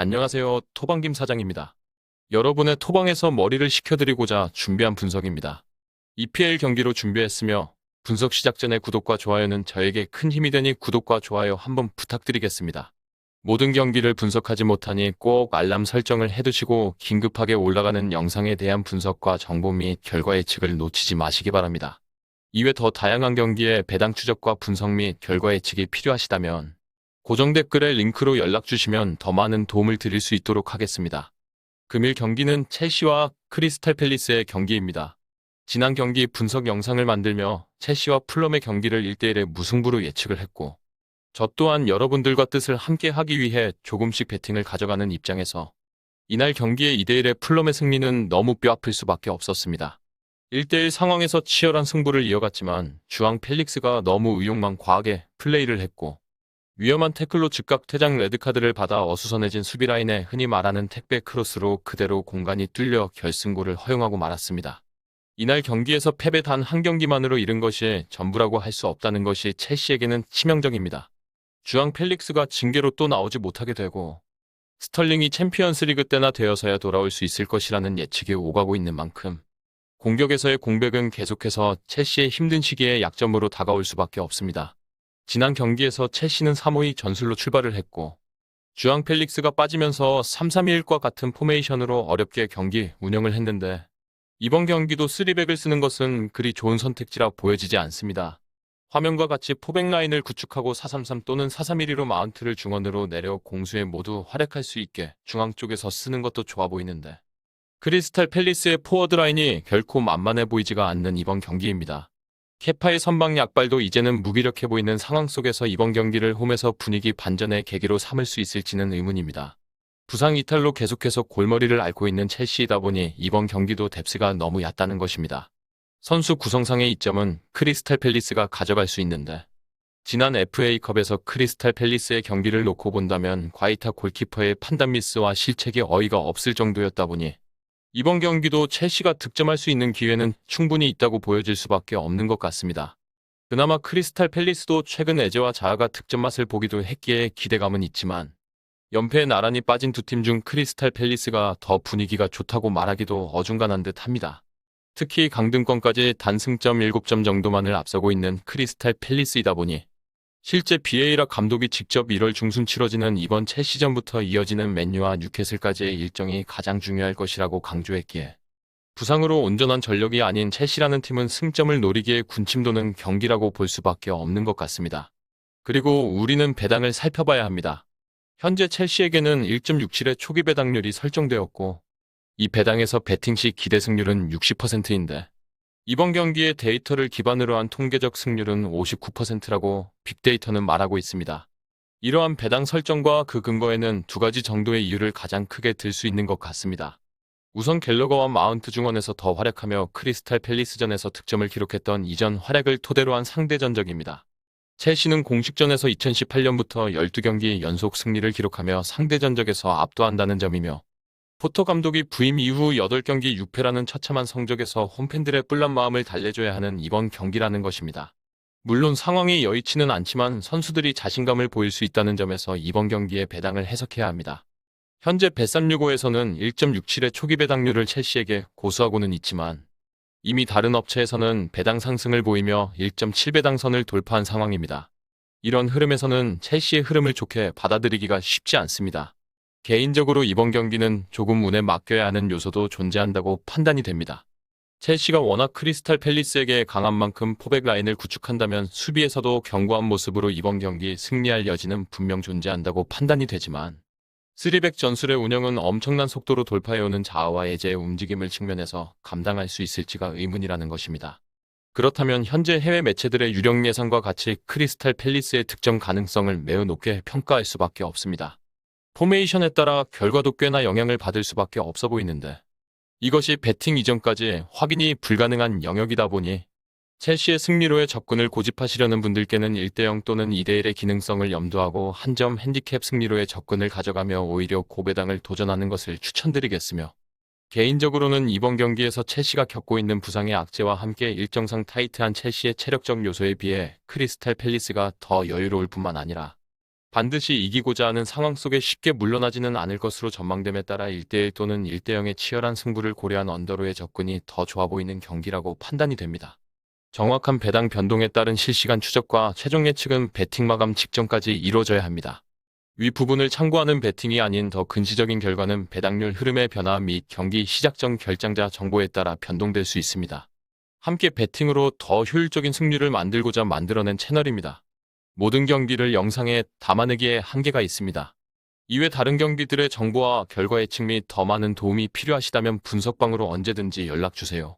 안녕하세요. 토방김 사장입니다. 여러분의 토방에서 머리를 식혀드리고자 준비한 분석입니다. EPL 경기로 준비했으며 분석 시작 전에 구독과 좋아요는 저에게 큰 힘이 되니 구독과 좋아요 한번 부탁드리겠습니다. 모든 경기를 분석하지 못하니 꼭 알람 설정을 해두시고 긴급하게 올라가는 영상에 대한 분석과 정보 및 결과 예측을 놓치지 마시기 바랍니다. 이외 더 다양한 경기의 배당 추적과 분석 및 결과 예측이 필요하시다면 고정 댓글에 링크로 연락 주시면 더 많은 도움을 드릴 수 있도록 하겠습니다. 금일 경기는 첼시와 크리스탈 팰리스의 경기입니다. 지난 경기 분석 영상을 만들며 첼시와 풀럼의 경기를 1대1의 무승부로 예측을 했고, 저 또한 여러분들과 뜻을 함께 하기 위해 조금씩 배팅을 가져가는 입장에서 이날 경기의 2대1의 풀럼의 승리는 너무 뼈아플 수밖에 없었습니다. 1대1 상황에서 치열한 승부를 이어갔지만 주앙 펠릭스가 너무 의욕만 과하게 플레이를 했고, 위험한 태클로 즉각 퇴장 레드카드를 받아 어수선해진 수비라인에 흔히 말하는 택배 크로스로 그대로 공간이 뚫려 결승골을 허용하고 말았습니다. 이날 경기에서 패배 단 한 경기만으로 이른 것이 전부라고 할 수 없다는 것이 첼시에게는 치명적입니다. 주앙 펠릭스가 징계로 또 나오지 못하게 되고 스털링이 챔피언스리그 때나 되어서야 돌아올 수 있을 것이라는 예측이 오가고 있는 만큼 공격에서의 공백은 계속해서 첼시의 힘든 시기에 약점으로 다가올 수밖에 없습니다. 지난 경기에서 첼시는 3-5-2 전술로 출발을 했고 주앙 펠릭스가 빠지면서 3-3-1과 같은 포메이션으로 어렵게 경기 운영을 했는데 이번 경기도 3백을 쓰는 것은 그리 좋은 선택지라 보여지지 않습니다. 화면과 같이 포백 라인을 구축하고 4-3-3 또는 4-3-1-2로 마운트를 중원으로 내려 공수에 모두 활약할 수 있게 중앙 쪽에서 쓰는 것도 좋아 보이는데 크리스탈 팰리스의 포워드 라인이 결코 만만해 보이지가 않는 이번 경기입니다. 케파의 선방 약발도 이제는 무기력해 보이는 상황 속에서 이번 경기를 홈에서 분위기 반전의 계기로 삼을 수 있을지는 의문입니다. 부상 이탈로 계속해서 골머리를 앓고 있는 첼시이다 보니 이번 경기도 뎁스가 너무 얕다는 것입니다. 선수 구성상의 이점은 크리스탈 팰리스가 가져갈 수 있는데 지난 FA컵에서 크리스탈 팰리스의 경기를 놓고 본다면 과이타 골키퍼의 판단 미스와 실책이 어이가 없을 정도였다 보니 이번 경기도 첼시가 득점할 수 있는 기회는 충분히 있다고 보여질 수밖에 없는 것 같습니다. 그나마 크리스탈 팰리스도 최근 에제와 자아가 득점 맛을 보기도 했기에 기대감은 있지만 연패에 나란히 빠진 두 팀 중 크리스탈 팰리스가 더 분위기가 좋다고 말하기도 어중간한 듯 합니다. 특히 강등권까지 단승점 7점 정도만을 앞서고 있는 크리스탈 팰리스이다 보니 실제 비에이라 감독이 직접 1월 중순 치러지는 이번 첼시전부터 이어지는 맨유와 뉴캐슬까지의 일정이 가장 중요할 것이라고 강조했기에 부상으로 온전한 전력이 아닌 첼시라는 팀은 승점을 노리기에 군침 도는 경기라고 볼 수밖에 없는 것 같습니다. 그리고 우리는 배당을 살펴봐야 합니다. 현재 첼시에게는 1.67의 초기 배당률이 설정되었고 이 배당에서 배팅 시 기대 승률은 60%인데 이번 경기의 데이터를 기반으로 한 통계적 승률은 59%라고 빅데이터는 말하고 있습니다. 이러한 배당 설정과 그 근거에는 두 가지 정도의 이유를 가장 크게 들 수 있는 것 같습니다. 우선 갤러거와 마운트 중원에서 더 활약하며 크리스탈 팰리스전에서 득점을 기록했던 이전 활약을 토대로 한 상대 전적입니다. 첼시는 공식전에서 2018년부터 12경기 연속 승리를 기록하며 상대 전적에서 압도한다는 점이며 포터 감독이 부임 이후 8경기 6패라는 처참한 성적에서 홈팬들의 뿔난 마음을 달래줘야 하는 이번 경기라는 것입니다. 물론 상황이 여의치는 않지만 선수들이 자신감을 보일 수 있다는 점에서 이번 경기의 배당을 해석해야 합니다. 현재 bet365에서는 1.67의 초기 배당률을 첼시에게 고수하고는 있지만 이미 다른 업체에서는 배당 상승을 보이며 1.7배당 선을 돌파한 상황입니다. 이런 흐름에서는 첼시의 흐름을 좋게 받아들이기가 쉽지 않습니다. 개인적으로 이번 경기는 조금 운에 맡겨야 하는 요소도 존재한다고 판단이 됩니다. 첼시가 워낙 크리스탈 팰리스에게 강한 만큼 포백 라인을 구축한다면 수비에서도 견고한 모습으로 이번 경기 승리할 여지는 분명 존재한다고 판단이 되지만 3백 전술의 운영은 엄청난 속도로 돌파해오는 자아와 에제의 움직임을 측면에서 감당할 수 있을지가 의문이라는 것입니다. 그렇다면 현재 해외 매체들의 유력 예상과 같이 크리스탈 팰리스의 득점 가능성을 매우 높게 평가할 수밖에 없습니다. 포메이션에 따라 결과도 꽤나 영향을 받을 수밖에 없어 보이는데 이것이 배팅 이전까지 확인이 불가능한 영역이다 보니 첼시의 승리로의 접근을 고집하시려는 분들께는 1대0 또는 2대1의 기능성을 염두하고 한 점 핸디캡 승리로의 접근을 가져가며 오히려 고배당을 도전하는 것을 추천드리겠으며 개인적으로는 이번 경기에서 첼시가 겪고 있는 부상의 악재와 함께 일정상 타이트한 첼시의 체력적 요소에 비해 크리스탈 팰리스가 더 여유로울 뿐만 아니라 반드시 이기고자 하는 상황 속에 쉽게 물러나지는 않을 것으로 전망됨에 따라 1대1 또는 1대0의 치열한 승부를 고려한 언더로의 접근이 더 좋아 보이는 경기라고 판단이 됩니다. 정확한 배당 변동에 따른 실시간 추적과 최종 예측은 배팅 마감 직전까지 이루어져야 합니다. 위 부분을 참고하는 배팅이 아닌 더 근시적인 결과는 배당률 흐름의 변화 및 경기 시작 전 결장자 정보에 따라 변동될 수 있습니다. 함께 배팅으로 더 효율적인 승률을 만들고자 만들어낸 채널입니다. 모든 경기를 영상에 담아내기에 한계가 있습니다. 이외 다른 경기들의 정보와 결과 예측 및 더 많은 도움이 필요하시다면 분석방으로 언제든지 연락주세요.